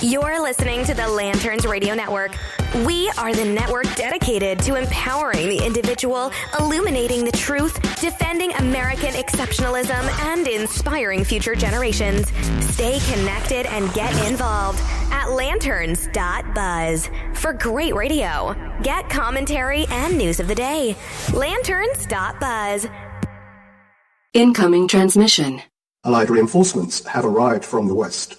You're listening to the Lanterns Radio Network. We are the network dedicated to empowering the individual, illuminating the truth, defending American exceptionalism, and inspiring future generations. Stay connected and get involved at lanterns.buzz for great radio. Get commentary and news of the day. Lanterns.buzz. Incoming transmission. Allied reinforcements have arrived from the west.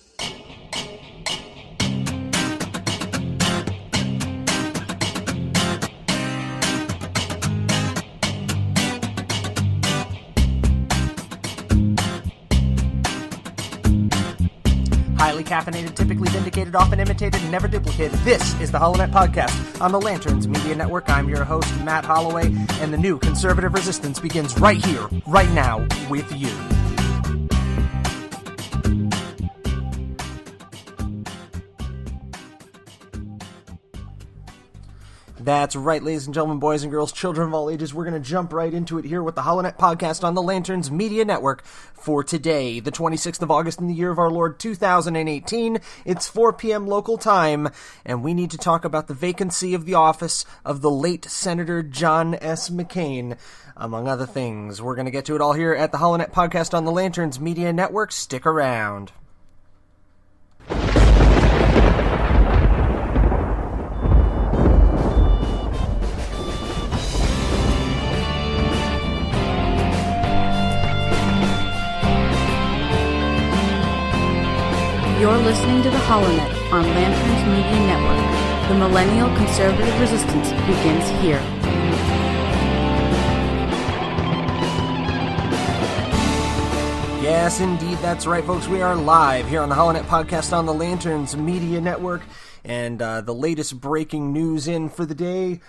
Highly caffeinated, typically vindicated, often imitated, and never duplicated. This is the Hollownet Podcast on the Lanterns Media Network. I'm your host, Matt Holloway, and the new conservative resistance begins right here, right now, with you. That's right, ladies and gentlemen, boys and girls, children of all ages. We're going to jump right into it here with the Hollownet Podcast on the Lanterns Media Network for today, the 26th of August in the year of our Lord 2018. It's 4 p.m. local time, and we need to talk about the vacancy of the office of the late Senator John S. McCain, among other things. We're going to get to it all here at the Hollownet Podcast on the Lanterns Media Network. Stick around. You're listening to the Hollownet on Lanterns Media Network. The millennial conservative resistance begins here. Yes, indeed, that's right, folks. We are live here on the Hollownet Podcast on the Lanterns Media Network. And the latest breaking news in for the day.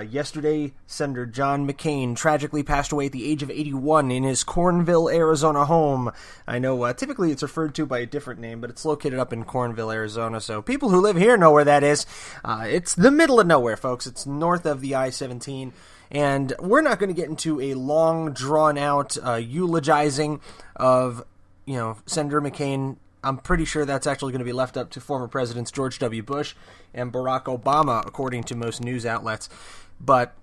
Yesterday, Senator John McCain tragically passed away at the age of 81 in his Cornville, Arizona home. I know typically it's referred to by a different name, but it's located up in Cornville, Arizona. So people who live here know where that is. It's the middle of nowhere, folks. It's north of the I-17. And we're not going to get into a long, drawn-out eulogizing of, Senator McCain. I'm pretty sure that's actually going to be left up to former Presidents George W. Bush and Barack Obama, according to most news outlets. But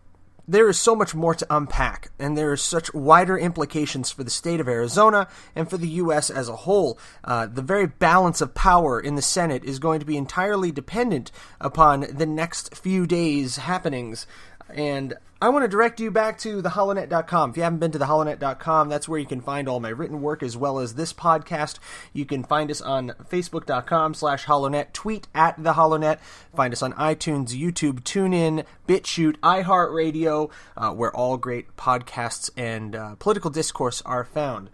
there is so much more to unpack, and there are such wider implications for the state of Arizona and for the U.S. as a whole. The very balance of power in the Senate is going to be entirely dependent upon the next few days' happenings. And I want to direct you back to thehollownet.com. If you haven't been to thehollownet.com, that's where you can find all my written work as well as this podcast. You can find us on facebook.com/Hollownet, tweet at thehollownet, find us on iTunes, YouTube, TuneIn, BitChute, iHeartRadio, where all great podcasts and political discourse are found.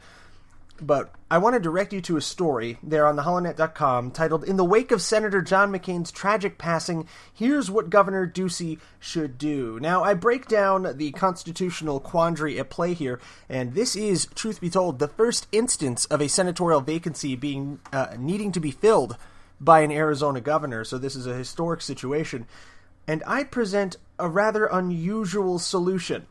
But I want to direct you to a story there on thehollownet.com titled, "In the Wake of Senator John McCain's Tragic Passing, Here's What Governor Ducey Should Do." Now, I break down the constitutional quandary at play here, and this is, truth be told, the first instance of a senatorial vacancy being needing to be filled by an Arizona governor, so this is a historic situation. And I present a rather unusual solution.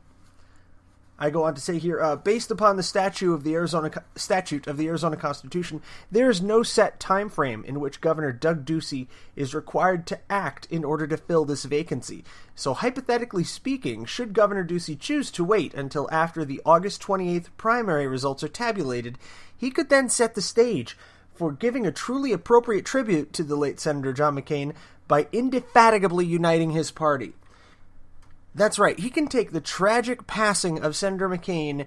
I go on to say here, based upon the statute of the Arizona Constitution, there is no set time frame in which Governor Doug Ducey is required to act in order to fill this vacancy. So hypothetically speaking, should Governor Ducey choose to wait until after the August 28th primary results are tabulated, he could then set the stage for giving a truly appropriate tribute to the late Senator John McCain by indefatigably uniting his party. That's right, he can take the tragic passing of Senator McCain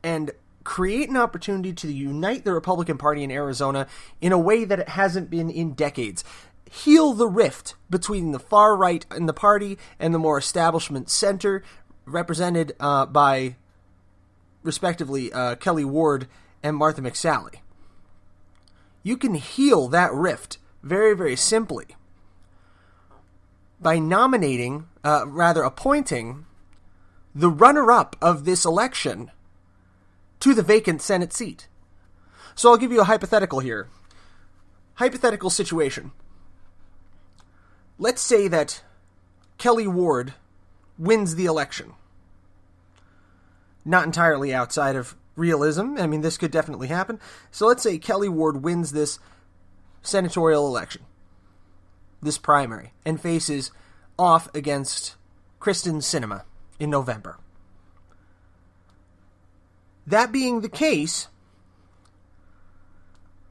and create an opportunity to unite the Republican Party in Arizona in a way that it hasn't been in decades. Heal the rift between the far right in the party and the more establishment center, represented by, respectively, Kelly Ward and Martha McSally. You can heal that rift very, very simply by appointing the runner-up of this election to the vacant Senate seat. So I'll give you a hypothetical here. Hypothetical situation. Let's say that Kelly Ward wins the election. Not entirely outside of realism. I mean, this could definitely happen. So let's say Kelly Ward wins this senatorial election. this primary and faces off against Kyrsten Sinema in November. That being the case,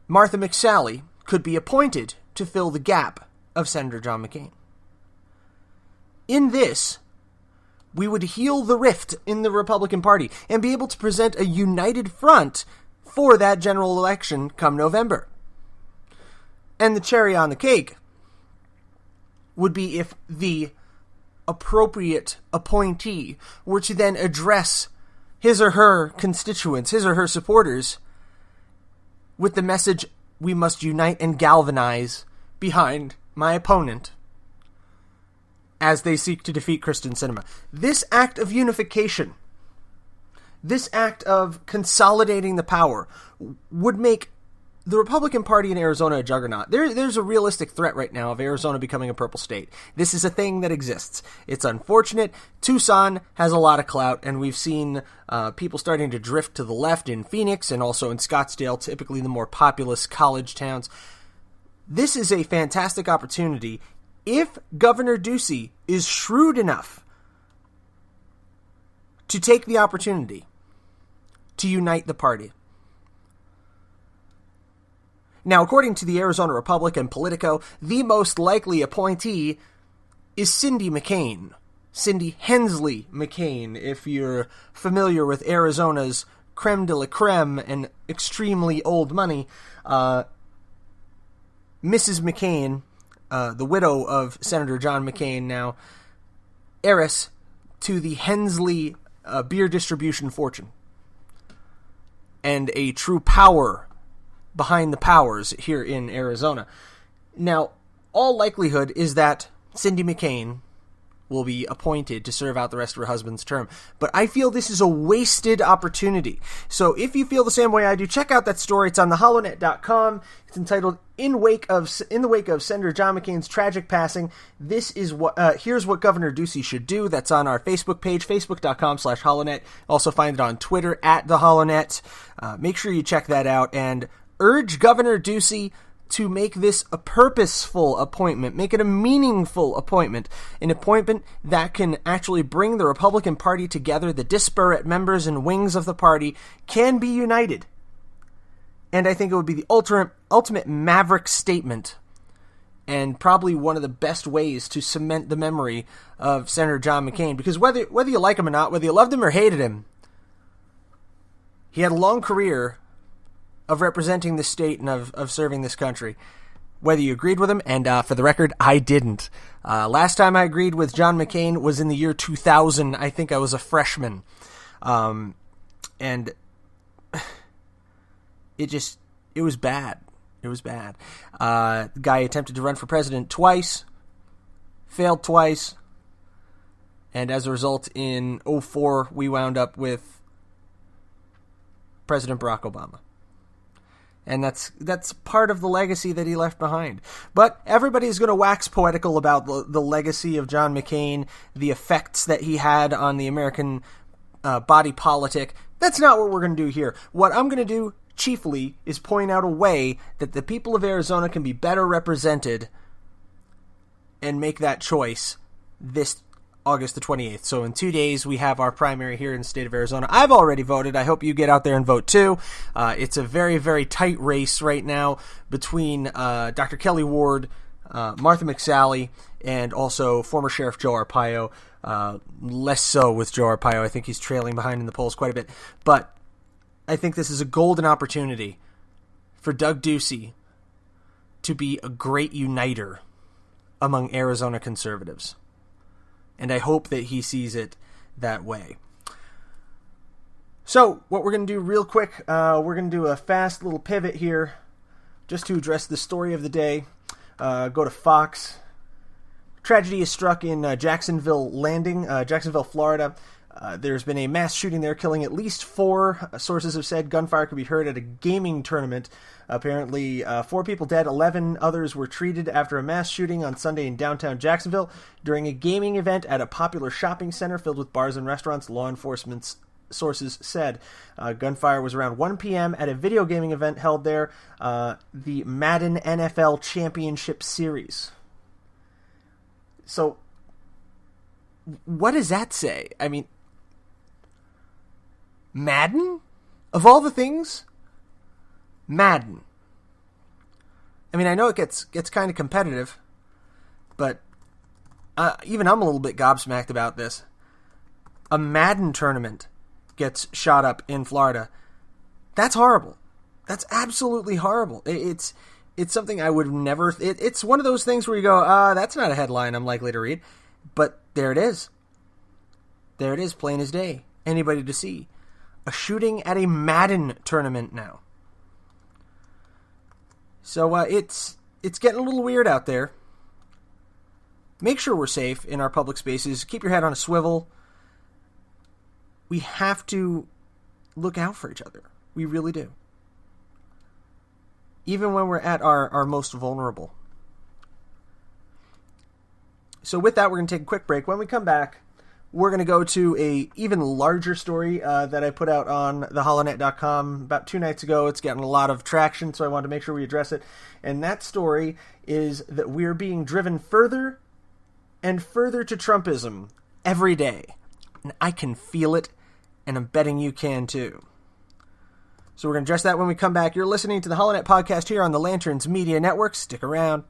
Martha McSally could be appointed to fill the gap of Senator John McCain. In this, we would heal the rift in the Republican Party and be able to present a united front for that general election come November. And the cherry on the cake would be if the appropriate appointee were to then address his or her constituents, his or her supporters, with the message, we must unite and galvanize behind my opponent as they seek to defeat Kyrsten Sinema. This act of unification, this act of consolidating the power, would make the Republican Party in Arizona a juggernaut. There's a realistic threat right now of Arizona becoming a purple state. This is a thing that exists. It's unfortunate. Tucson has a lot of clout, and we've seen people starting to drift to the left in Phoenix and also in Scottsdale, typically the more populous college towns. This is a fantastic opportunity if Governor Ducey is shrewd enough to take the opportunity to unite the party. Now, according to the Arizona Republic and Politico, the most likely appointee is Cindy McCain. Cindy Hensley McCain, if you're familiar with Arizona's creme de la creme and extremely old money. Mrs. McCain, the widow of Senator John McCain, now heiress to the Hensley beer distribution fortune, and a true power behind the powers here in Arizona. Now, all likelihood is that Cindy McCain will be appointed to serve out the rest of her husband's term. But I feel this is a wasted opportunity. So if you feel the same way I do, check out that story. It's on the Hollownet.com. It's entitled "In the Wake of Senator John McCain's Tragic Passing. This is what here's what Governor Ducey should do." That's on our Facebook page, facebook.com/Hollownet. Also find it on Twitter @the Hollownet. Make sure you check that out and urge Governor Ducey to make this a purposeful appointment, make it a meaningful appointment, an appointment that can actually bring the Republican Party together. The disparate members and wings of the party can be united. And I think it would be the ultimate maverick statement, and probably one of the best ways to cement the memory of Senator John McCain, because whether you like him or not, whether you loved him or hated him, he had a long career of representing the state and of serving this country, whether you agreed with him, and for the record, I didn't. Last time I agreed with John McCain was in the year 2000. I think I was a freshman. And it was bad. It was bad. The guy attempted to run for president twice, failed twice, and as a result, in 2004, we wound up with President Barack Obama. And that's part of the legacy that he left behind. But everybody's going to wax poetical about the legacy of John McCain, the effects that he had on the American body politic. That's not what we're going to do here. What I'm going to do chiefly is point out a way that the people of Arizona can be better represented and make that choice this August the 28th. So in 2 days, we have our primary here in the state of Arizona. I've already voted. I hope you get out there and vote too. It's a very, very tight race right now between Dr. Kelly Ward, Martha McSally, and also former Sheriff Joe Arpaio. Less so with Joe Arpaio. I think he's trailing behind in the polls quite a bit. But I think this is a golden opportunity for Doug Ducey to be a great uniter among Arizona conservatives. And I hope that he sees it that way. So, what we're going to do real quick, we're going to do a fast little pivot here just to address the story of the day. Go to Fox. Tragedy is struck in Jacksonville Landing, Jacksonville, Florida. There's been a mass shooting there, killing at least 4. Sources have said gunfire could be heard at a gaming tournament. Apparently, 4 people dead, 11 others were treated after a mass shooting on Sunday in downtown Jacksonville during a gaming event at a popular shopping center filled with bars and restaurants, law enforcement sources said. Gunfire was around 1 p.m. at a video gaming event held there, the Madden NFL Championship Series. So, what does that say? I mean, Madden? Of all the things, Madden. I mean, I know it gets kind of competitive, but even I'm a little bit gobsmacked about this. A Madden tournament gets shot up in Florida. That's horrible. That's absolutely horrible. It's something I would never... It's one of those things where you go, that's not a headline I'm likely to read. But there it is. There it is, plain as day. Anybody to see. A shooting at a Madden tournament now. So it's getting a little weird out there. Make sure we're safe in our public spaces. Keep your head on a swivel. We have to look out for each other. We really do. Even when we're at our most vulnerable. So with that, we're going to take a quick break. When we come back, we're going to go to a even larger story that I put out on thehollownet.com about 2 nights ago. It's gotten a lot of traction, so I wanted to make sure we address it. And that story is that we're being driven further and further to Trumpism every day. And I can feel it, and I'm betting you can too. So we're going to address that when we come back. You're listening to the Hollownet podcast here on the Lanterns Media Network. Stick around.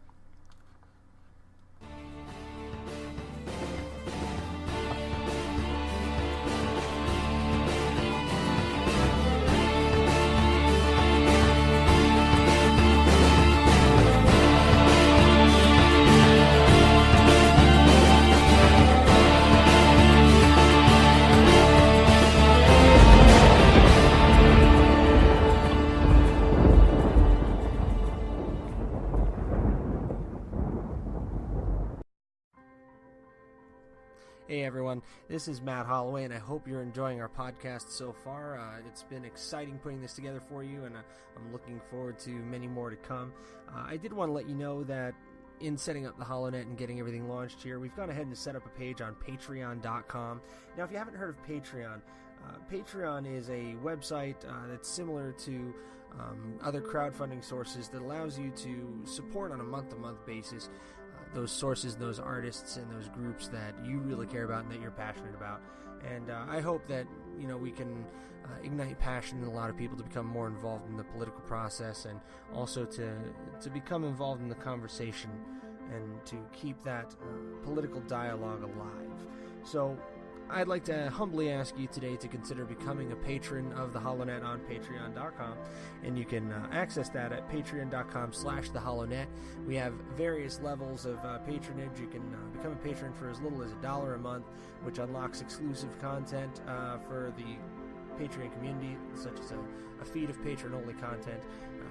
Hey everyone, this is Matt Holloway, and I hope you're enjoying our podcast so far. It's been exciting putting this together for you, and I'm looking forward to many more to come. I did want to let you know that in setting up the Hollownet and getting everything launched here, we've gone ahead and set up a page on Patreon.com. Now, if you haven't heard of Patreon, Patreon is a website that's similar to other crowdfunding sources that allows you to support on a month-to-month basis those sources, those artists, and those groups that you really care about and that you're passionate about. And I hope that we can ignite passion in a lot of people to become more involved in the political process, and also to become involved in the conversation and to keep that political dialogue alive. So I'd like to humbly ask you today to consider becoming a patron of the Hollownet on Patreon.com, and you can access that at Patreon.com/thehollownet. We have various levels of patronage. You can become a patron for as little as $1 a month, which unlocks exclusive content for the Patreon community, such as a feed of patron-only content.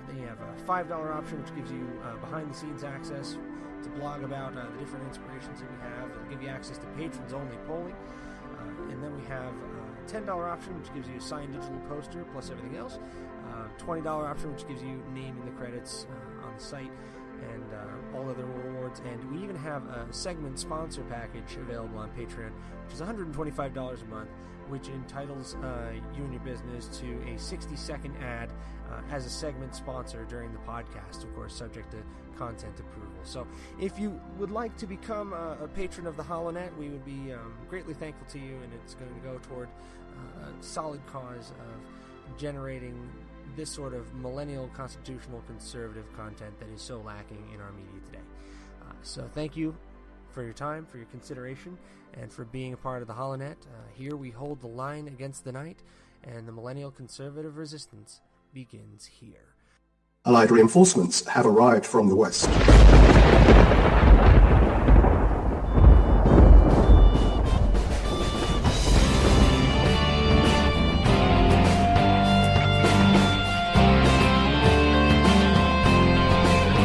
Then you have a $5 option, which gives you behind-the-scenes access to blog about the different inspirations that we have. It'll give you access to patrons-only polling. And then we have a $10 option, which gives you a signed digital poster plus everything else. $20 option, which gives you name in the credits on the site, and all other rewards. And we even have a segment sponsor package available on Patreon, which is $125 a month, which entitles you and your business to a 60-second ad as a segment sponsor during the podcast, of course, subject to content approval. So if you would like to become a patron of the Hollownet, we would be greatly thankful to you, and it's going to go toward a solid cause of generating this sort of millennial constitutional conservative content that is so lacking in our media today. So thank you for your time, for your consideration, and for being a part of the Hollownet. Here we hold the line against the night, and the millennial conservative resistance begins here. Allied reinforcements have arrived from the west.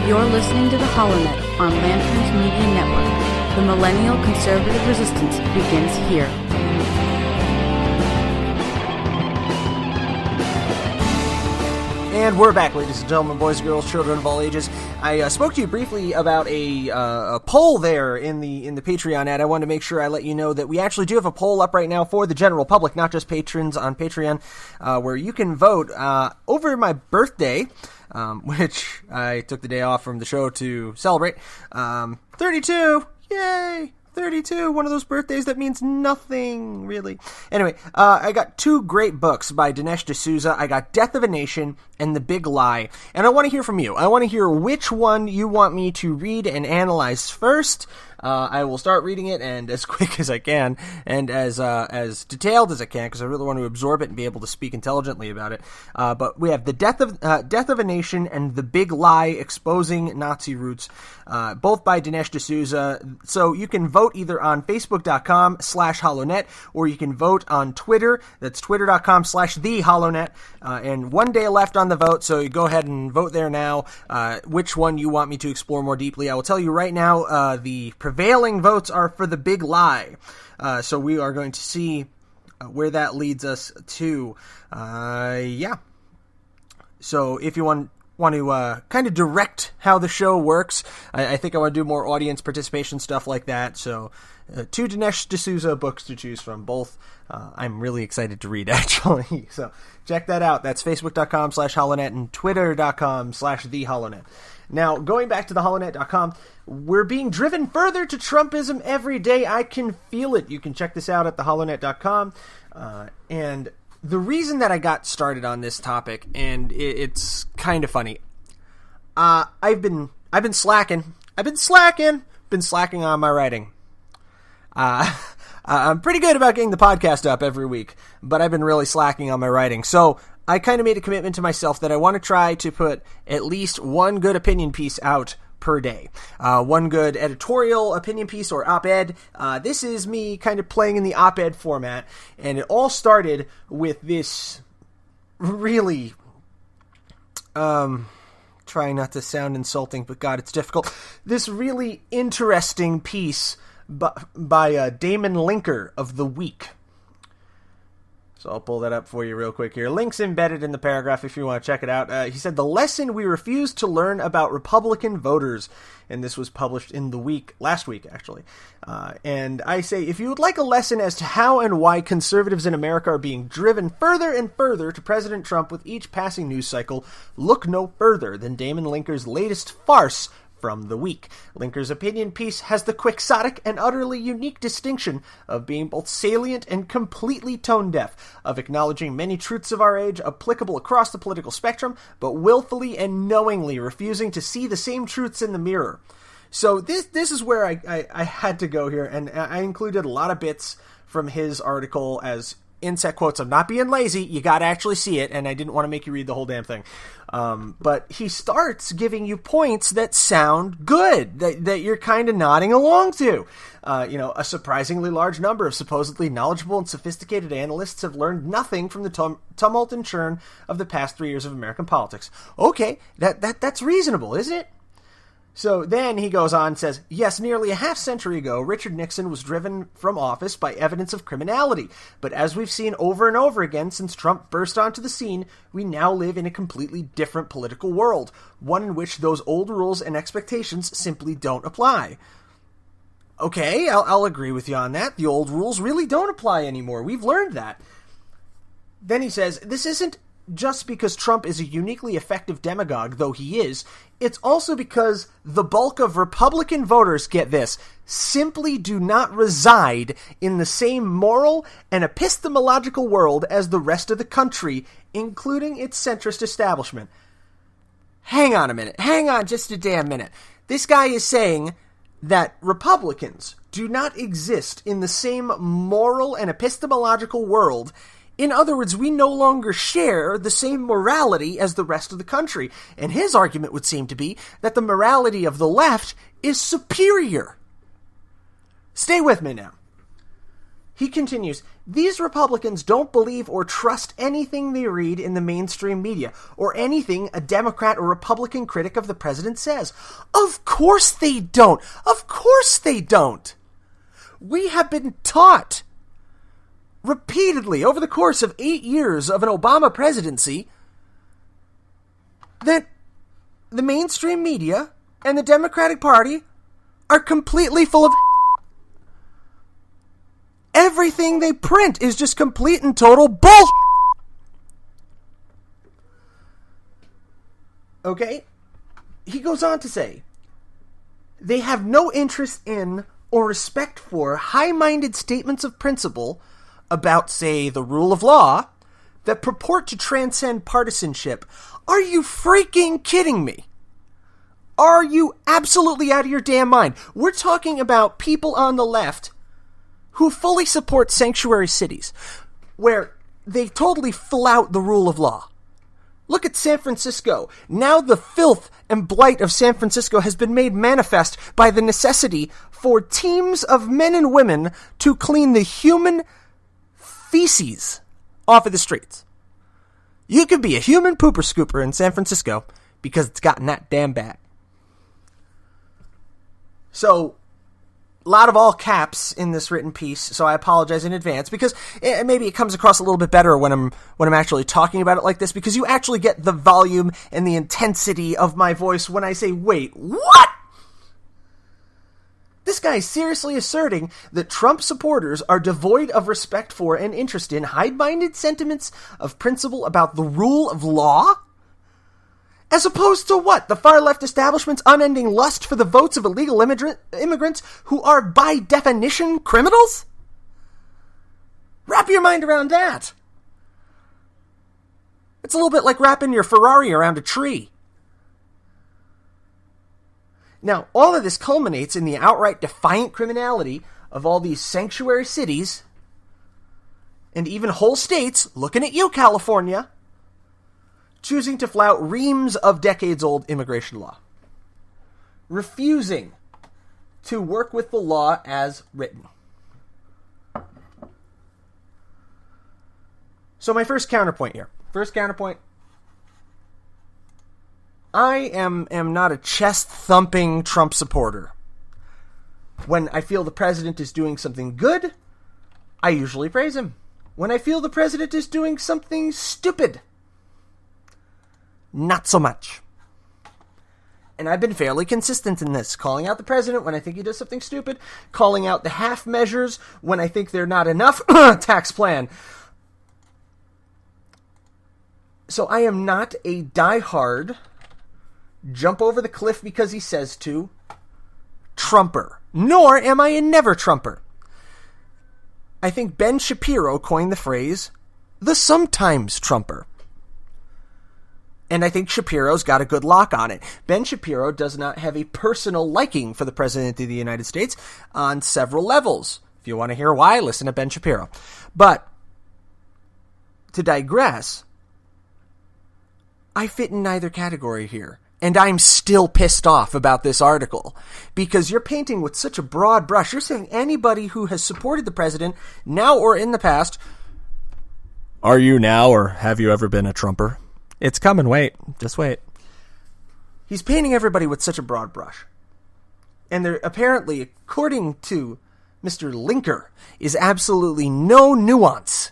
You're listening to the Hollownet on Lanterns Media Network. The millennial conservative resistance begins here. And we're back, ladies and gentlemen, boys and girls, children of all ages. I spoke to you briefly about a poll there in the Patreon ad. I wanted to make sure I let you know that we actually do have a poll up right now for the general public, not just patrons on Patreon, where you can vote over my birthday, which I took the day off from the show to celebrate. 32! Yay! 32, one of those birthdays that means nothing, really. Anyway, I got two great books by Dinesh D'Souza. I got Death of a Nation and The Big Lie. And I want to hear from you. I want to hear which one you want me to read and analyze first. I will start reading it, and as quick as I can, and as detailed as I can, because I really want to absorb it and be able to speak intelligently about it. But we have the Death of a Nation and The Big Lie: Exposing Nazi Roots, both by Dinesh D'Souza. So you can vote either on Facebook.com/Hollownet, or you can vote on Twitter. That's Twitter.com/TheHollownet. And 1 day left on the vote, so you go ahead and vote there now. Which one you want me to explore more deeply? I will tell you right now. The prevailing votes are for The Big Lie. So we are going to see where that leads us to. Yeah. So if you want to kind of direct how the show works, I think I want to do more audience participation stuff like that. So two Dinesh D'Souza books to choose from. Both I'm really excited to read, actually. So check that out. That's Facebook.com/Hollownet and Twitter.com/TheHollownet. Now, going back to the Hollownet.com, we're being driven further to Trumpism every day. I can feel it. You can check this out at the Hollownet.com. And the reason that I got started on this topic, and it's kind of funny, I've been slacking. Been slacking on my writing. I'm pretty good about getting the podcast up every week, but I've been really slacking on my writing. So I kind of made a commitment to myself that I want to try to put at least one good opinion piece out per day. One good editorial opinion piece or op-ed. This is me kind of playing in the op-ed format, and it all started with this really, trying not to sound insulting, but God, it's difficult. This really interesting piece by Damon Linker of The Week. So I'll pull that up for you real quick here. Links embedded in the paragraph if you want to check it out. He said, "The lesson we refuse to learn about Republican voters." And this was published in The Week, last week, actually. And I say, if you would like a lesson as to how and why conservatives in America are being driven further and further to President Trump with each passing news cycle, look no further than Damon Linker's latest farce from The Week. Linker's opinion piece has the quixotic and utterly unique distinction of being both salient and completely tone-deaf, of acknowledging many truths of our age applicable across the political spectrum, but willfully and knowingly refusing to see the same truths in the mirror. So this is where I had to go here, and I included a lot of bits from his article as inset quotes. I'm not being lazy. You got to actually see it, and I didn't want to make you read the whole damn thing. But he starts giving you points that sound good, that you're kind of nodding along to. A surprisingly large number of supposedly knowledgeable and sophisticated analysts have learned nothing from the tumult and churn of the past 3 years of American politics. Okay, that's reasonable, isn't it? So then he goes on and says, yes, nearly a half-century ago, Richard Nixon was driven from office by evidence of criminality. But as we've seen over and over again since Trump burst onto the scene, we now live in a completely different political world, one in which those old rules and expectations simply don't apply. Okay, I'll agree with you on that. The old rules really don't apply anymore. We've learned that. Then he says, this isn't just because Trump is a uniquely effective demagogue, though he is. It's also because the bulk of Republican voters, get this, simply do not reside in the same moral and epistemological world as the rest of the country, including its centrist establishment. Hang on a minute. Hang on just a damn minute. This guy is saying that Republicans do not exist in the same moral and epistemological world. In other words, we no longer share the same morality as the rest of the country. And his argument would seem to be that the morality of the left is superior. Stay with me now. He continues, these Republicans don't believe or trust anything they read in the mainstream media, or anything a Democrat or Republican critic of the president says. Of course they don't. Of course they don't. We have been taught repeatedly over the course of 8 years of an Obama presidency that the mainstream media and the Democratic Party are completely full of everything they print is just complete and total bull. Okay? He goes on to say, they have no interest in or respect for high-minded statements of principle about, say, the rule of law that purport to transcend partisanship. Are you freaking kidding me? Are you absolutely out of your damn mind? We're talking about people on the left who fully support sanctuary cities, where they totally flout the rule of law. Look at San Francisco. Now the filth and blight of San Francisco has been made manifest by the necessity for teams of men and women to clean the human feces off of the streets. You could be a human pooper scooper in San Francisco because it's gotten that damn bad. So, a lot of all caps in this written piece, so I apologize in advance, because maybe it comes across a little bit better when I'm actually talking about it like this, because you actually get the volume and the intensity of my voice when I say, wait, what? This guy is seriously asserting that Trump supporters are devoid of respect for and interest in high-minded sentiments of principle about the rule of law? As opposed to what? The far-left establishment's unending lust for the votes of illegal immigrants who are, by definition, criminals? Wrap your mind around that. It's a little bit like wrapping your Ferrari around a tree. Now, all of this culminates in the outright defiant criminality of all these sanctuary cities and even whole states, looking at you, California, choosing to flout reams of decades-old immigration law, refusing to work with the law as written. So my first counterpoint here. I am not a chest-thumping Trump supporter. When I feel the president is doing something good, I usually praise him. When I feel the president is doing something stupid, not so much. And I've been fairly consistent in this, calling out the president when I think he does something stupid, calling out the half measures when I think they're not enough, tax plan. So I am not a diehard, jump over the cliff because he says to, Trumper. Nor am I a never Trumper. I think Ben Shapiro coined the phrase, the sometimes Trumper. And I think Shapiro's got a good lock on it. Ben Shapiro does not have a personal liking for the President of the United States on several levels. If you want to hear why, listen to Ben Shapiro. But, to digress, I fit in neither category here. And I'm still pissed off about this article. Because you're painting with such a broad brush. You're saying anybody who has supported the President, now or in the past, are you now or have you ever been a Trumper? It's coming, wait. Just wait. He's painting everybody with such a broad brush. And there apparently, according to Mr. Linker, is absolutely no nuance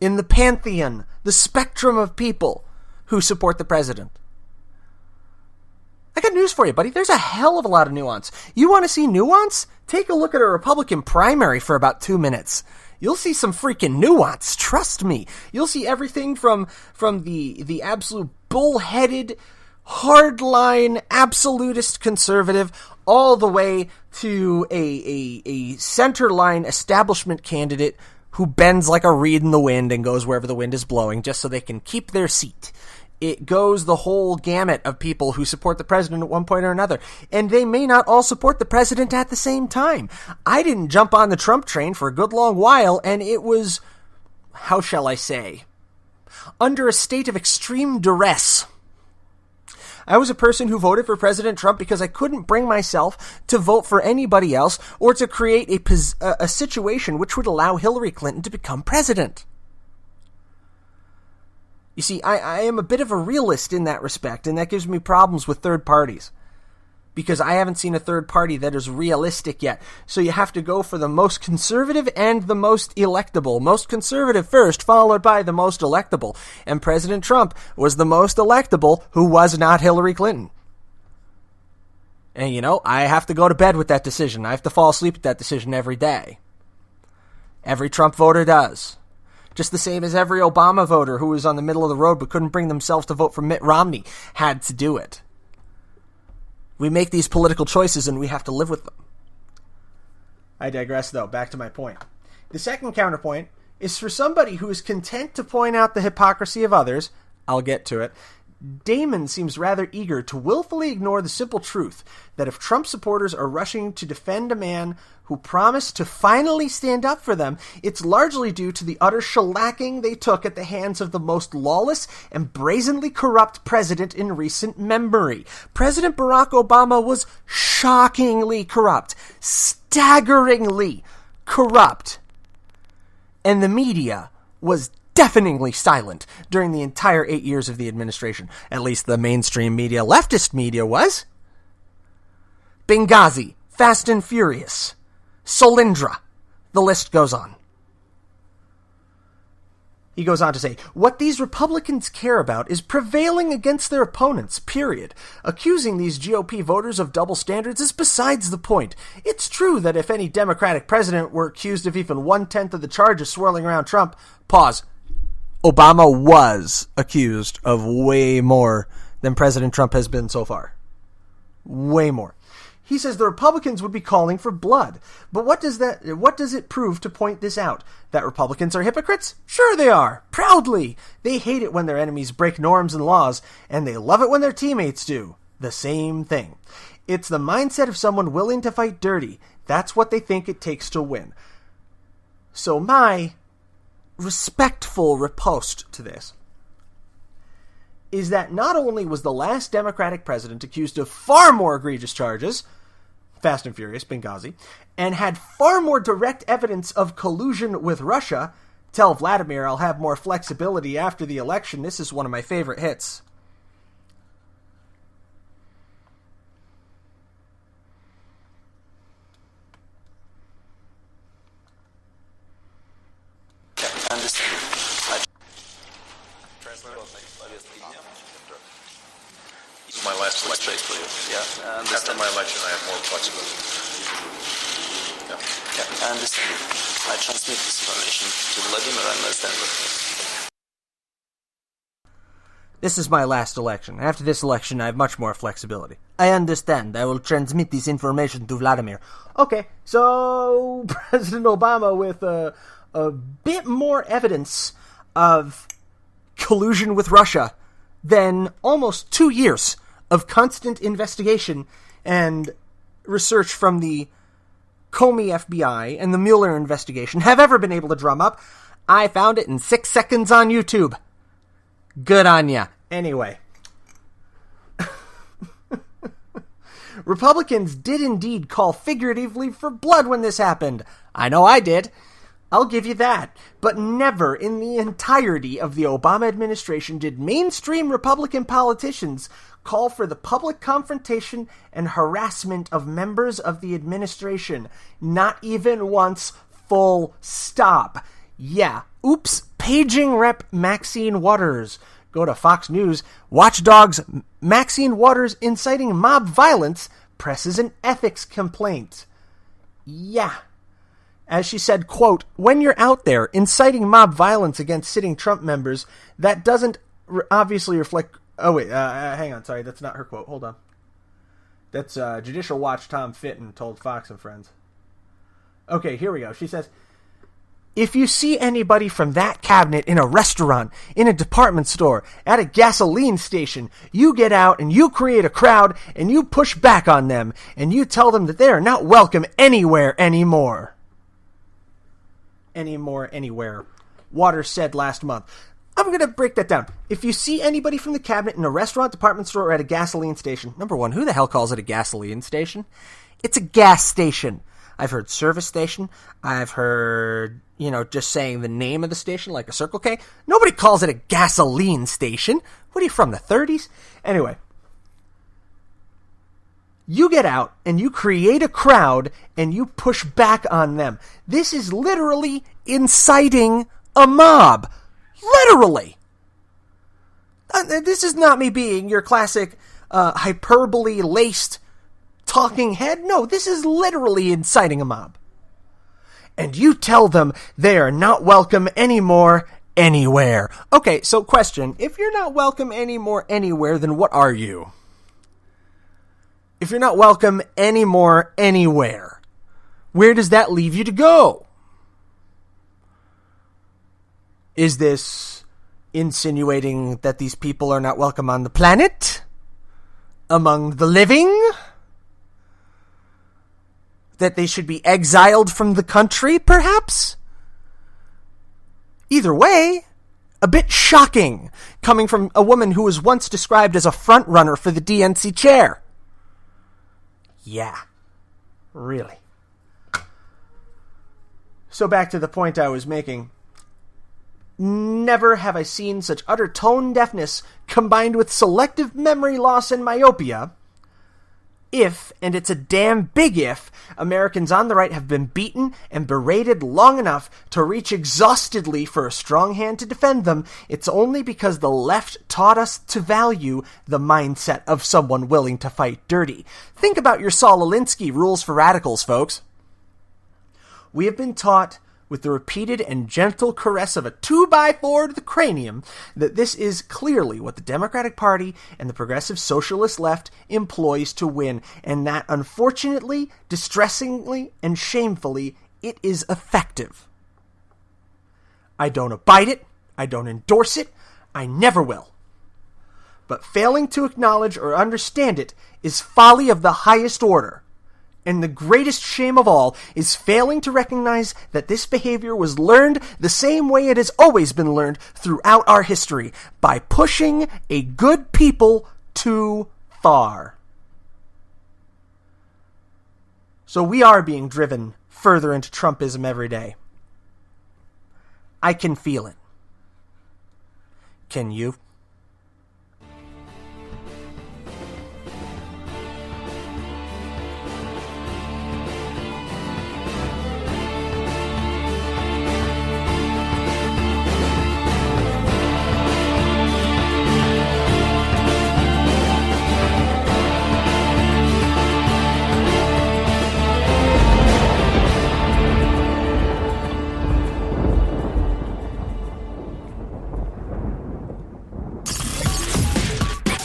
in the pantheon, the spectrum of people who support the president. I got news for you, buddy. There's a hell of a lot of nuance. You want to see nuance? Take a look at a Republican primary for about 2 minutes. You'll see some freaking nuance. Trust me. You'll see everything from the absolute bullheaded, hardline, absolutist conservative all the way to a centerline establishment candidate who bends like a reed in the wind and goes wherever the wind is blowing just so they can keep their seat. It goes the whole gamut of people who support the president at one point or another. And they may not all support the president at the same time. I didn't jump on the Trump train for a good long while, and it was, how shall I say, under a state of extreme duress. I was a person who voted for President Trump because I couldn't bring myself to vote for anybody else or to create a situation which would allow Hillary Clinton to become president. You see, I am a bit of a realist in that respect, and that gives me problems with third parties. Because I haven't seen a third party that is realistic yet. So you have to go for the most conservative and the most electable. Most conservative first, followed by the most electable. And President Trump was the most electable who was not Hillary Clinton. And you know, I have to go to bed with that decision. I have to fall asleep with that decision every day. Every Trump voter does. Just the same as every Obama voter who was on the middle of the road but couldn't bring themselves to vote for Mitt Romney had to do it. We make these political choices and we have to live with them. I digress, though. Back to my point. The second counterpoint is for somebody who is content to point out the hypocrisy of others. I'll get to it. Damon seems rather eager to willfully ignore the simple truth that if Trump supporters are rushing to defend a man who promised to finally stand up for them, it's largely due to the utter shellacking they took at the hands of the most lawless and brazenly corrupt president in recent memory. President Barack Obama was shockingly corrupt, staggeringly corrupt, and the media was deafeningly silent during the entire 8 years of the administration. At least the mainstream media, leftist media, was. Benghazi, Fast and Furious, Solyndra, the list goes on. He goes on to say, what these Republicans care about is prevailing against their opponents, period. Accusing these GOP voters of double standards is besides the point. It's true that if any Democratic president were accused of even 1/10 of the charges swirling around Trump, pause. Obama was accused of way more than President Trump has been so far. Way more. He says the Republicans would be calling for blood. But what does it prove to point this out? That Republicans are hypocrites? Sure they are. Proudly. They hate it when their enemies break norms and laws, and they love it when their teammates do. The same thing. It's the mindset of someone willing to fight dirty. That's what they think it takes to win. So my respectful riposte to this is that not only was the last Democratic president accused of far more egregious charges, Fast and Furious, Benghazi, and had far more direct evidence of collusion with Russia. Tell Vladimir I'll have more flexibility after the election. This is one of my favorite hits. My last election for you. Yeah, after my election, I have more flexibility. Yeah, I understand. I transmit this information to Vladimir and understand. This is my last election. After this election, I have much more flexibility. I understand. I will transmit this information to Vladimir. Okay, so President Obama with a bit more evidence of collusion with Russia than almost 2 years of constant investigation and research from the Comey FBI and the Mueller investigation have ever been able to drum up. I found it in 6 seconds on YouTube. Good on ya. Anyway. Republicans did indeed call figuratively for blood when this happened. I know I did. I'll give you that. But never in the entirety of the Obama administration did mainstream Republican politicians call for the public confrontation and harassment of members of the administration. Not even once, full stop. Yeah, oops, paging Rep. Maxine Waters. Go to Fox News. Watchdog's Maxine Waters inciting mob violence presses an ethics complaint. Yeah. As she said, quote, when you're out there inciting mob violence against sitting Trump members, that doesn't obviously reflect... Oh, wait, hang on, sorry, that's not her quote. Hold on. That's Judicial Watch Tom Fitton told Fox and Friends. Okay, here we go. She says, if you see anybody from that cabinet in a restaurant, in a department store, at a gasoline station, you get out and you create a crowd and you push back on them and you tell them that they are not welcome anywhere anymore. Anywhere. Waters said last month. I'm going to break that down. If you see anybody from the cabinet in a restaurant, department store, or at a gasoline station, number one, who the hell calls it a gasoline station? It's a gas station. I've heard service station. I've heard, just saying the name of the station like a Circle K. Nobody calls it a gasoline station. What are you from, the 30s? Anyway. You get out and you create a crowd and you push back on them. This is literally inciting a mob. Literally. This is not me being your classic hyperbole-laced talking head. No, this is literally inciting a mob. And you tell them they are not welcome anymore anywhere. Okay, so question. If you're not welcome anymore anywhere, then what are you? If you're not welcome anymore anywhere, where does that leave you to go? Is this insinuating that these people are not welcome on the planet? Among the living? That they should be exiled from the country, perhaps? Either way, a bit shocking, coming from a woman who was once described as a front-runner for the DNC chair. Yeah, really. So back to the point I was making. Never have I seen such utter tone deafness combined with selective memory loss and myopia. If, and it's a damn big if, Americans on the right have been beaten and berated long enough to reach exhaustedly for a strong hand to defend them, it's only because the left taught us to value the mindset of someone willing to fight dirty. Think about your Saul Alinsky rules for radicals, folks. We have been taught, with the repeated and gentle caress of a 2x4 to the cranium, that this is clearly what the Democratic Party and the progressive socialist left employs to win, and that, unfortunately, distressingly, and shamefully, it is effective. I don't abide it, I don't endorse it, I never will. But failing to acknowledge or understand it is folly of the highest order. And the greatest shame of all is failing to recognize that this behavior was learned the same way it has always been learned throughout our history, by pushing a good people too far. So we are being driven further into Trumpism every day. I can feel it. Can you?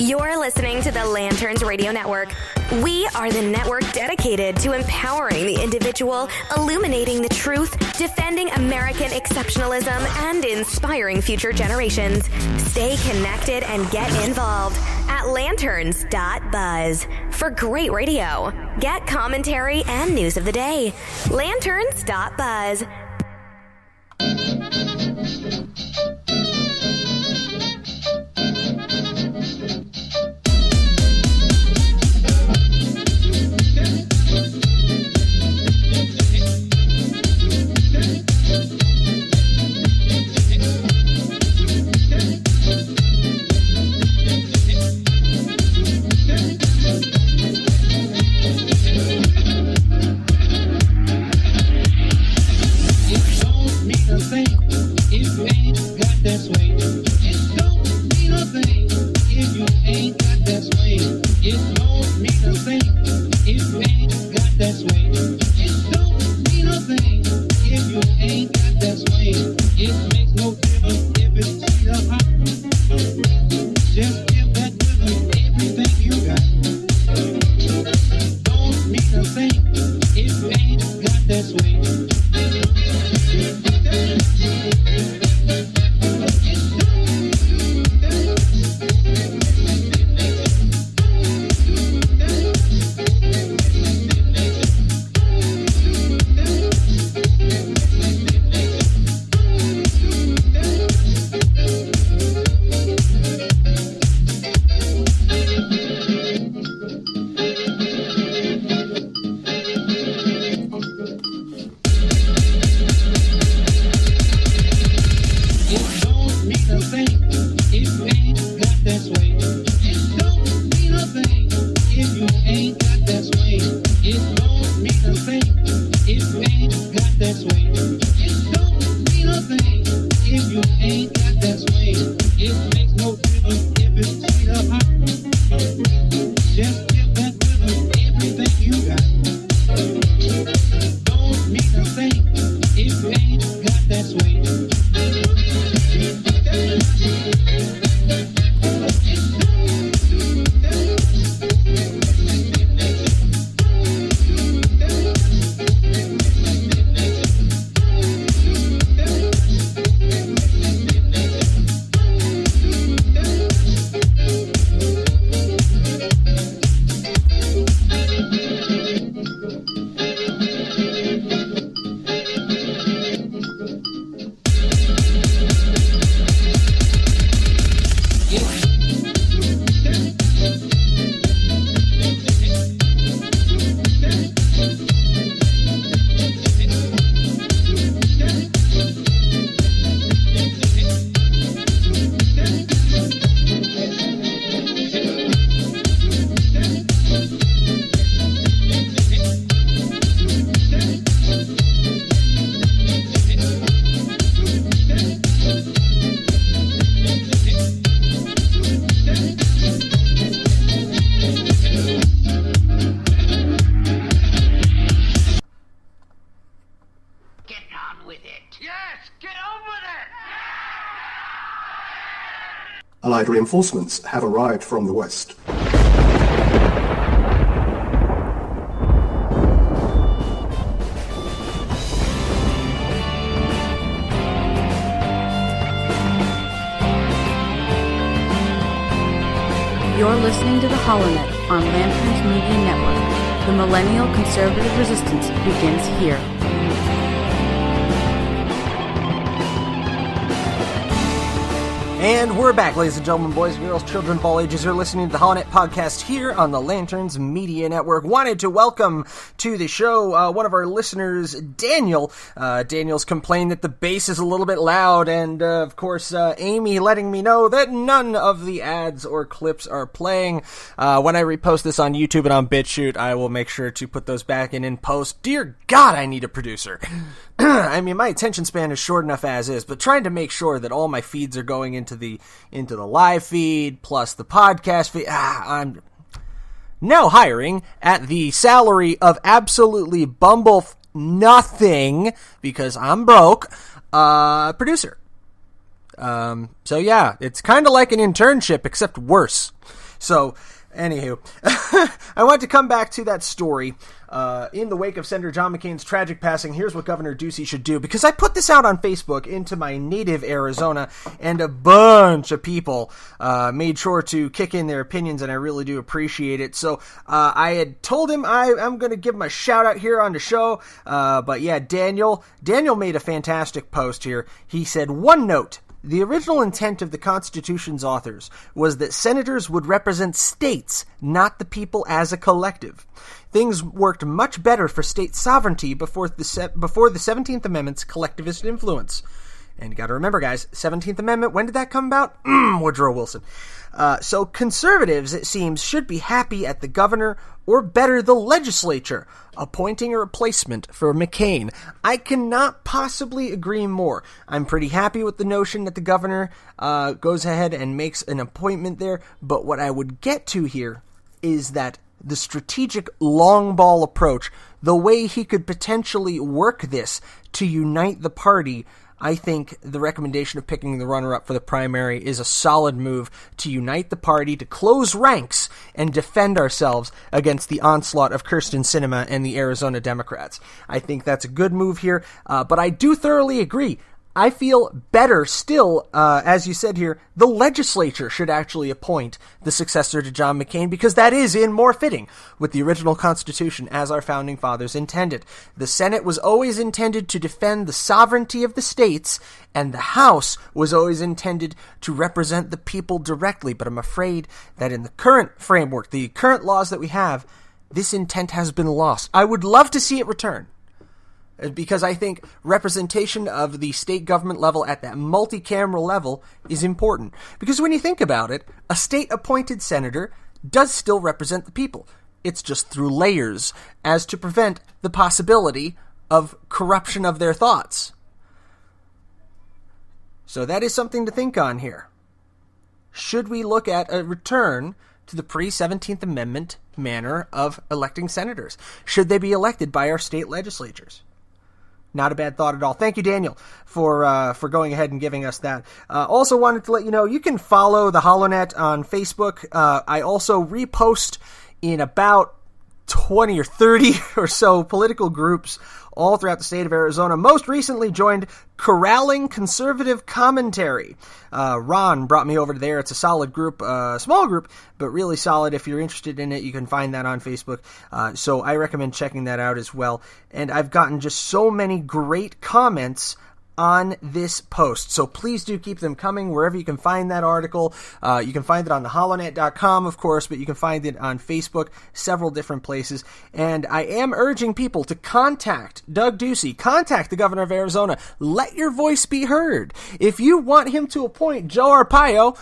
You're listening to the Lanterns Radio Network. We are the network dedicated to empowering the individual, illuminating the truth, defending American exceptionalism, and inspiring future generations. Stay connected and get involved at lanterns.buzz for great radio. Get commentary and news of the day. Lanterns.buzz. Allied reinforcements have arrived from the west. You're listening to the Hollownet on Lanterns Media Network. The millennial conservative resistance begins here. And we're back, ladies and gentlemen, boys and girls, children of all ages. You're listening to the Hollownet podcast here on the Lanterns Media Network. Wanted to welcome to the show one of our listeners, Daniel. Daniel's complained that the bass is a little bit loud, and of course, Amy letting me know that none of the ads or clips are playing. When I repost this on YouTube and on BitChute, I will make sure to put those back in post. Dear God, I need a producer. I mean, my attention span is short enough as is, but trying to make sure that all my feeds are going into the live feed plus the podcast feed. I'm now hiring at the salary of absolutely nothing because I'm broke. Producer. So yeah, it's kind of like an internship except worse. So. Anywho, I want to come back to that story. In the wake of Senator John McCain's tragic passing, here's what Governor Ducey should do. Because I put this out on Facebook into my native Arizona, and a bunch of people made sure to kick in their opinions, and I really do appreciate it. So I had told him I'm going to give him a shout out here on the show. But yeah, Daniel made a fantastic post here. He said, one note. The original intent of the Constitution's authors was that senators would represent states, not the people as a collective. Things worked much better for state sovereignty before the 17th Amendment's collectivist influence. And you got to remember, guys, 17th Amendment, when did that come about? Woodrow Wilson. So conservatives, it seems, should be happy at the governor, or better, the legislature, appointing a replacement for McCain. I cannot possibly agree more. I'm pretty happy with the notion that the governor goes ahead and makes an appointment there, but what I would get to here is that the strategic long ball approach, the way he could potentially work this to unite the party, I think the recommendation of picking the runner-up for the primary is a solid move to unite the party, to close ranks, and defend ourselves against the onslaught of Kyrsten Sinema and the Arizona Democrats. I think that's a good move here, but I do thoroughly agree. I feel better still, as you said here, the legislature should actually appoint the successor to John McCain, because that is in more fitting with the original Constitution as our founding fathers intended. The Senate was always intended to defend the sovereignty of the states, and the House was always intended to represent the people directly. But I'm afraid that in the current framework, the current laws that we have, this intent has been lost. I would love to see it return, because I think representation of the state government level at that multi-cameral level is important. Because when you think about it, a state-appointed senator does still represent the people. It's just through layers, as to prevent the possibility of corruption of their thoughts. So that is something to think on here. Should we look at a return to the pre-17th Amendment manner of electing senators? Should they be elected by our state legislatures? Not a bad thought at all. Thank you, Daniel, for going ahead and giving us that. Also wanted to let you know, you can follow the Hollownet on Facebook. I also repost in about 20 or 30 or so political groups all throughout the state of Arizona. Most recently joined Corralling Conservative Commentary. Ron brought me over to there. It's a solid group, small group, but really solid. If you're interested in it, you can find that on Facebook. So I recommend checking that out as well. And I've gotten just so many great comments on this post. So please do keep them coming wherever you can find that article. You can find it on thehollownet.com, of course, but you can find it on Facebook, several different places. And I am urging people to contact Doug Ducey, contact the governor of Arizona. Let your voice be heard. If you want him to appoint Joe Arpaio,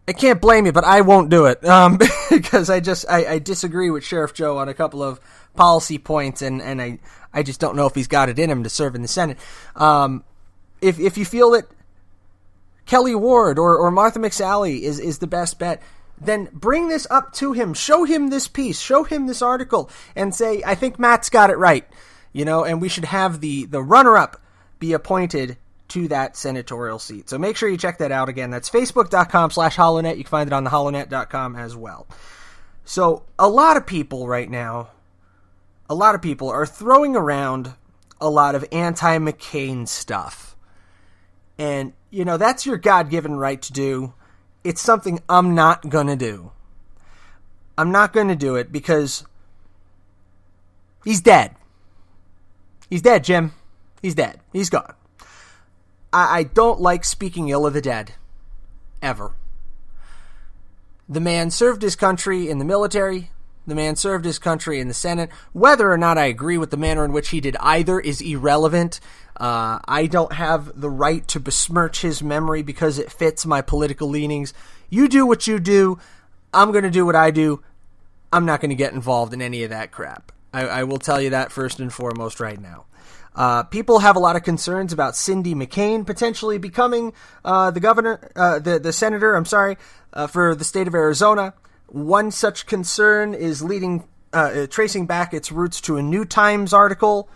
I can't blame you, but I won't do it, because I disagree with Sheriff Joe on a couple of policy points, and I just don't know if he's got it in him to serve in the Senate. If you feel that Kelly Ward or Martha McSally is the best bet, then bring this up to him. Show him this piece. Show him this article and say, I think Matt's got it right. And we should have the runner-up be appointed to that senatorial seat. So make sure you check that out again. That's facebook.com/Hollownet. You can find it on the Hollownet.com as well. So a lot of people right now, are throwing around a lot of anti-McCain stuff. And, that's your God-given right to do. It's something I'm not going to do. I'm not going to do it because he's dead. He's dead, Jim. He's dead. He's gone. I don't like speaking ill of the dead. Ever. The man served his country in the military. The man served his country in the Senate. Whether or not I agree with the manner in which he did either is irrelevant. I don't have the right to besmirch his memory because it fits my political leanings. You do what you do. I'm going to do what I do. I'm not going to get involved in any of that crap. I will tell you that first and foremost right now. People have a lot of concerns about Cindy McCain potentially becoming the senator, for the state of Arizona. One such concern is tracing back its roots to a New Times article,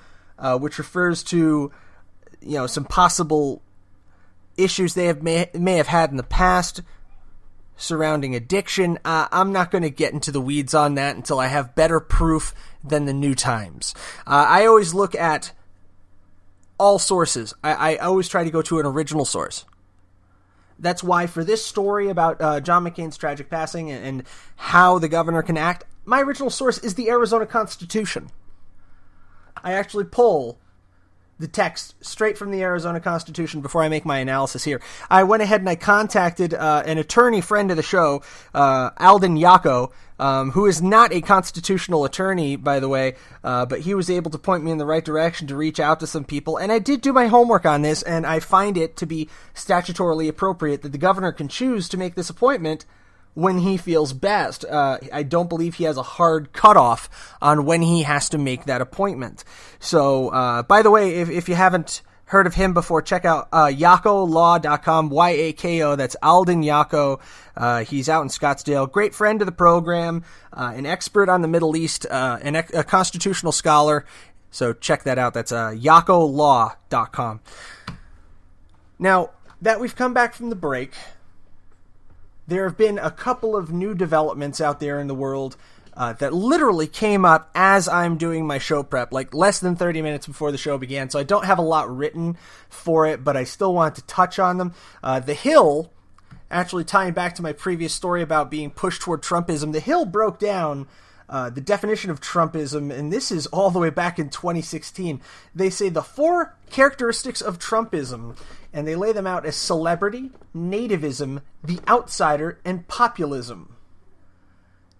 which refers to, some possible issues they may have had in the past surrounding addiction. I'm not going to get into the weeds on that until I have better proof than the New Times. I always look at all sources. I always try to go to an original source. That's why for this story about John McCain's tragic passing and how the governor can act, my original source is the Arizona Constitution. I actually pull the text straight from the Arizona Constitution before I make my analysis here. I went ahead and I contacted an attorney friend of the show, Alden Yako, who is not a constitutional attorney, by the way, but he was able to point me in the right direction to reach out to some people, and I did do my homework on this, and I find it to be statutorily appropriate that the governor can choose to make this appointment when he feels best. I don't believe he has a hard cutoff on when he has to make that appointment. So, by the way, if you haven't heard of him before, check out YakoLaw.com, YAKO, that's Alden Yako. He's out in Scottsdale. Great friend of the program, an expert on the Middle East, a constitutional scholar. So check that out. That's YakoLaw.com. Now, that we've come back from the break, there have been a couple of new developments out there in the world that literally came up as I'm doing my show prep, like less than 30 minutes before the show began, so I don't have a lot written for it, but I still want to touch on them. The Hill, actually tying back to my previous story about being pushed toward Trumpism, The Hill broke down the definition of Trumpism, and this is all the way back in 2016. They say the 4 characteristics of Trumpism, and they lay them out as celebrity, nativism, the outsider, and populism.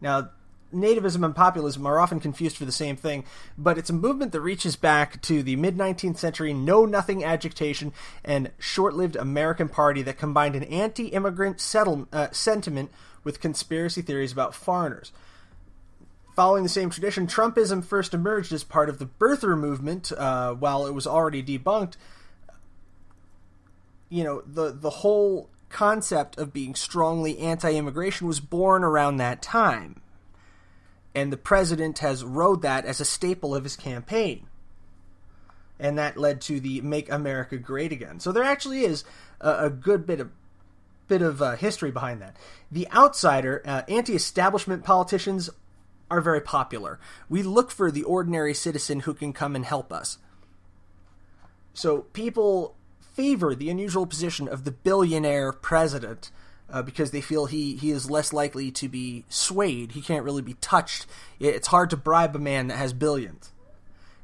Now, nativism and populism are often confused for the same thing, but it's a movement that reaches back to the mid-19th century know-nothing agitation and short-lived American party that combined an anti-immigrant sentiment with conspiracy theories about foreigners. Following the same tradition, Trumpism first emerged as part of the birther movement, while it was already debunked. The whole concept of being strongly anti-immigration was born around that time. And the president has rode that as a staple of his campaign. And that led to the Make America Great Again. So there actually is a good bit of history behind that. The outsider, anti-establishment politicians are very popular. We look for the ordinary citizen who can come and help us. So people favor the unusual position of the billionaire president because they feel he is less likely to be swayed. He can't really be touched. It's hard to bribe a man that has billions.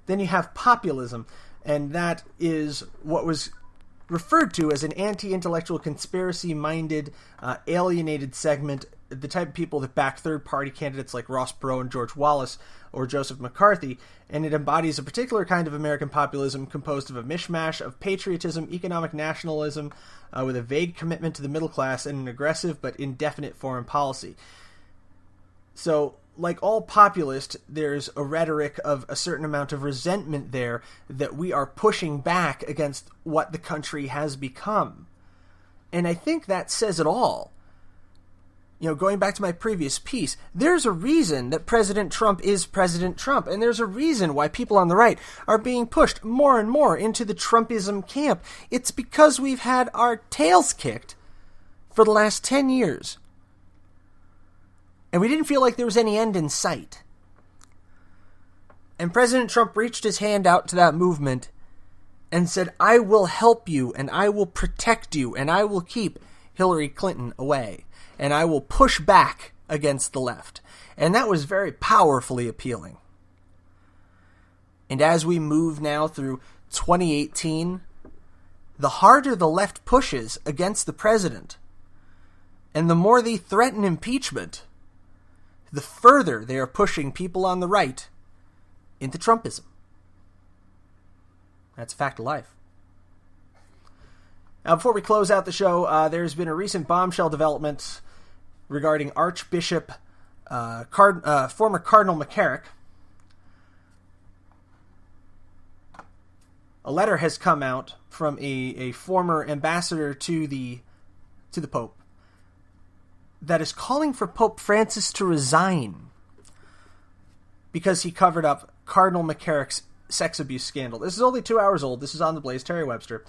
Then you have populism, and that is what was referred to as an anti-intellectual, conspiracy-minded, alienated segment, the type of people that back third-party candidates like Ross Perot and George Wallace or Joseph McCarthy, and it embodies a particular kind of American populism composed of a mishmash of patriotism, economic nationalism, with a vague commitment to the middle class and an aggressive but indefinite foreign policy. So, like all populists, there's a rhetoric of a certain amount of resentment there that we are pushing back against what the country has become. And I think that says it all. going back to my previous piece, there's a reason that President Trump is President Trump, and there's a reason why people on the right are being pushed more and more into the Trumpism camp. It's because we've had our tails kicked for the last 10 years. And we didn't feel like there was any end in sight. And President Trump reached his hand out to that movement and said, I will help you, and I will protect you, and I will keep Hillary Clinton away, and I will push back against the left. And that was very powerfully appealing. And as we move now through 2018, the harder the left pushes against the president, and the more they threaten impeachment, the further they are pushing people on the right into Trumpism. That's a fact of life. Now, before we close out the show, there's been a recent bombshell development regarding Archbishop, former Cardinal McCarrick. A letter has come out from a former ambassador to the Pope that is calling for Pope Francis to resign because he covered up Cardinal McCarrick's sex abuse scandal. This is only 2 hours old. This is on the Blaze. Terry Webster.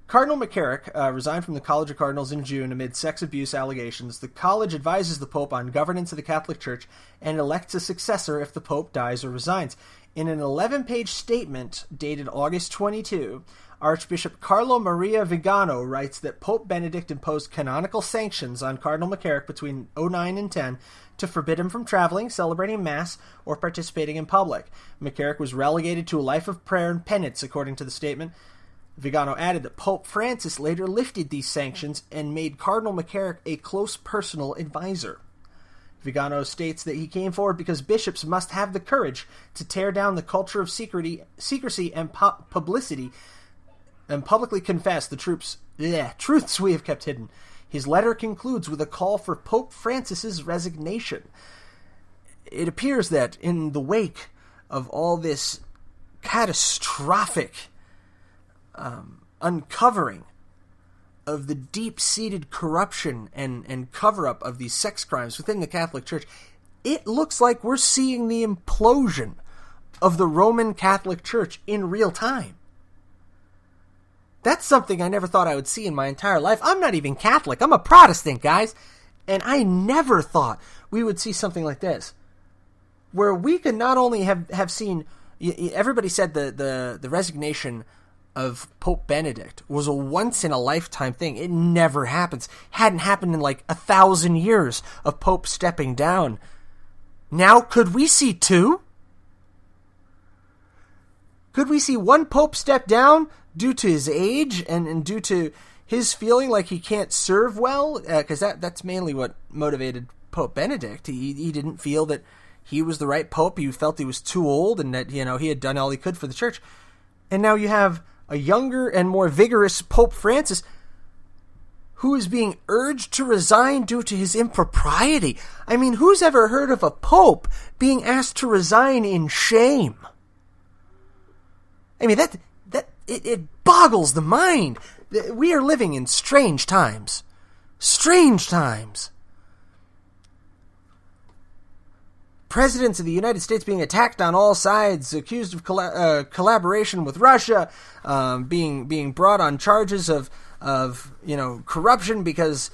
Cardinal McCarrick resigned from the College of Cardinals in June amid sex abuse allegations. The college advises the Pope on governance of the Catholic Church and elects a successor if the Pope dies or resigns. In an 11-page statement dated August 22, Archbishop Carlo Maria Vigano writes that Pope Benedict imposed canonical sanctions on Cardinal McCarrick between 2009 and 10 to forbid him from traveling, celebrating Mass, or participating in public. McCarrick was relegated to a life of prayer and penance, according to the statement. Vigano added that Pope Francis later lifted these sanctions and made Cardinal McCarrick a close personal advisor. Vigano states that he came forward because bishops must have the courage to tear down the culture of secrecy and publicity and publicly confess the truths we have kept hidden. His letter concludes with a call for Pope Francis's resignation. It appears that in the wake of all this catastrophic uncovering of the deep-seated corruption and cover-up of these sex crimes within the Catholic Church, it looks like we're seeing the implosion of the Roman Catholic Church in real time. That's something I never thought I would see in my entire life. I'm not even Catholic. I'm a Protestant, guys. And I never thought we would see something like this, where we could not only have seen, everybody said the resignation of Pope Benedict was a once-in-a-lifetime thing. It never happens. Hadn't happened in like 1,000 years of Pope stepping down. Now, could we see two? Could we see one Pope step down due to his age and due to his feeling like he can't serve well? Because that's mainly what motivated Pope Benedict. He didn't feel that he was the right Pope. He felt he was too old and that, he had done all he could for the Church. And now you have a younger and more vigorous Pope Francis who is being urged to resign due to his impropriety. I mean, who's ever heard of a Pope being asked to resign in shame? I mean, it boggles the mind. We are living in strange times. Strange times. Presidents of the United States being attacked on all sides, accused of collaboration with Russia, being brought on charges of corruption because,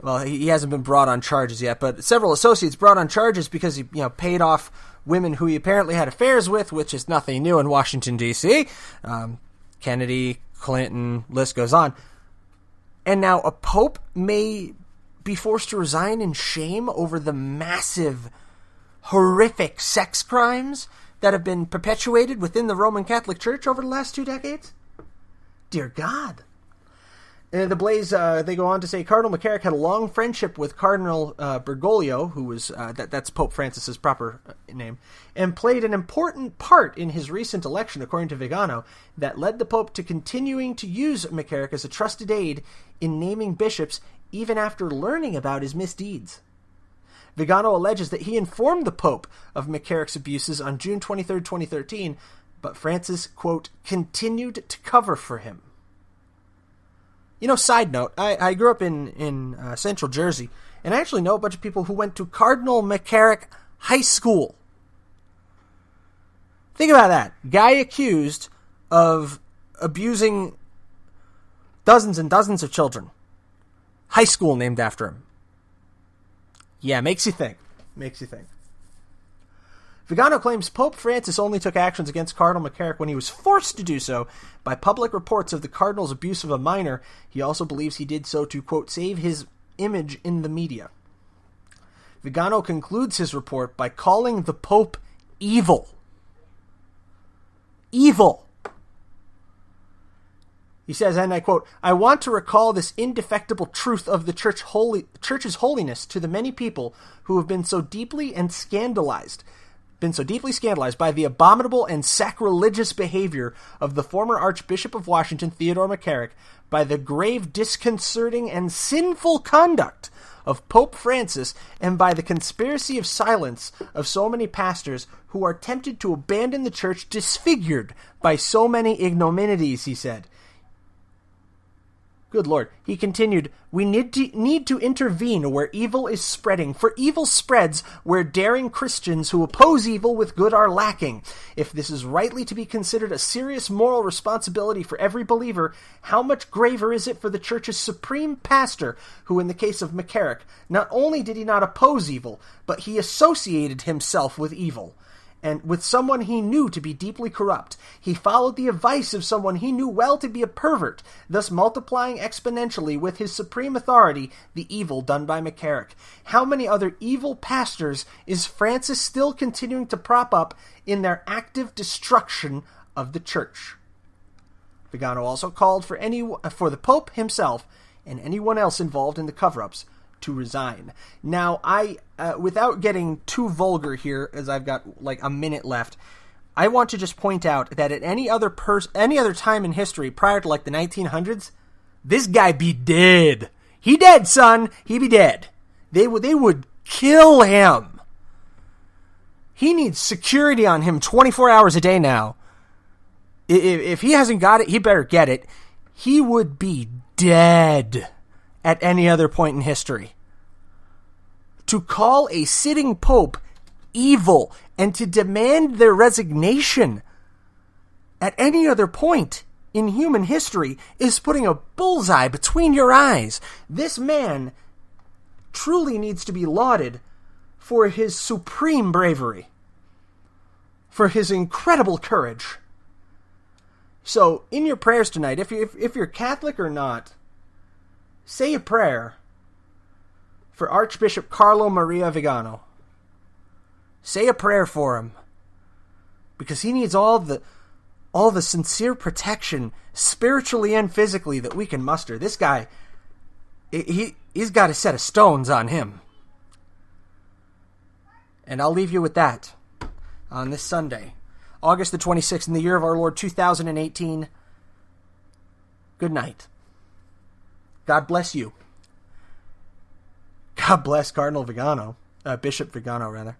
well, he hasn't been brought on charges yet, but several associates brought on charges because he paid off women who he apparently had affairs with, which is nothing new in Washington, D.C. Kennedy, Clinton, list goes on. And now a pope may be forced to resign in shame over the massive, horrific sex crimes that have been perpetuated within the Roman Catholic Church over the last 2 decades? Dear God. And the Blaze, they go on to say, Cardinal McCarrick had a long friendship with Cardinal Bergoglio, who was, that's Pope Francis's proper name, and played an important part in his recent election, according to Vigano, that led the Pope to continuing to use McCarrick as a trusted aide in naming bishops even after learning about his misdeeds. Vigano alleges that he informed the Pope of McCarrick's abuses on June 23, 2013, but Francis, quote, continued to cover for him. Side note, I grew up in Central Jersey, And I actually know a bunch of people who went to Cardinal McCarrick High School. Think about that. Guy accused of abusing dozens and dozens of children. High school named after him. Yeah, makes you think. Makes you think. Vigano claims Pope Francis only took actions against Cardinal McCarrick when he was forced to do so by public reports of the Cardinal's abuse of a minor. He also believes he did so to, quote, save his image in the media. Vigano concludes his report by calling the Pope evil. Evil. He says, and I quote, I want to recall this indefectible truth of the Church's holiness to the many people who have been so deeply scandalized by the abominable and sacrilegious behavior of the former Archbishop of Washington, Theodore McCarrick, by the grave, disconcerting, and sinful conduct of Pope Francis, and by the conspiracy of silence of so many pastors who are tempted to abandon the Church disfigured by so many ignominies, he said. Good Lord. He continued, we need to intervene where evil is spreading, for evil spreads where daring Christians who oppose evil with good are lacking. If this is rightly to be considered a serious moral responsibility for every believer, how much graver is it for the Church's supreme pastor, who in the case of McCarrick, not only did he not oppose evil, but he associated himself with evil. And with someone he knew to be deeply corrupt. He followed the advice of someone he knew well to be a pervert, thus multiplying exponentially with his supreme authority the evil done by McCarrick. How many other evil pastors is Francis still continuing to prop up in their active destruction of the Church? Vigano also called for the Pope himself and anyone else involved in the cover-ups to resign. Now, without getting too vulgar here, as I've got like a minute left, I want to just point out that at any other time in history prior to like the 1900s, this guy be dead. He dead, son. He be dead. They would kill him. He needs security on him 24 hours a day now. If he hasn't got it, he better get it. He would be dead at any other point in history. To call a sitting pope evil and to demand their resignation at any other point in human history is putting a bullseye between your eyes. This man truly needs to be lauded for his supreme bravery, for his incredible courage. So, in your prayers tonight, if you're Catholic or not, say a prayer for Archbishop Carlo Maria Vigano. Say a prayer for him, because he needs all the sincere protection, spiritually and physically, that we can muster. This guy, he's got a set of stones on him. And I'll leave you with that on this Sunday, August the 26th, in the year of our Lord 2018. Good night. God bless you. God bless Cardinal Vigano, Bishop Vigano, rather.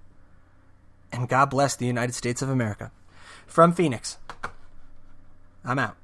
And God bless the United States of America. From Phoenix, I'm out.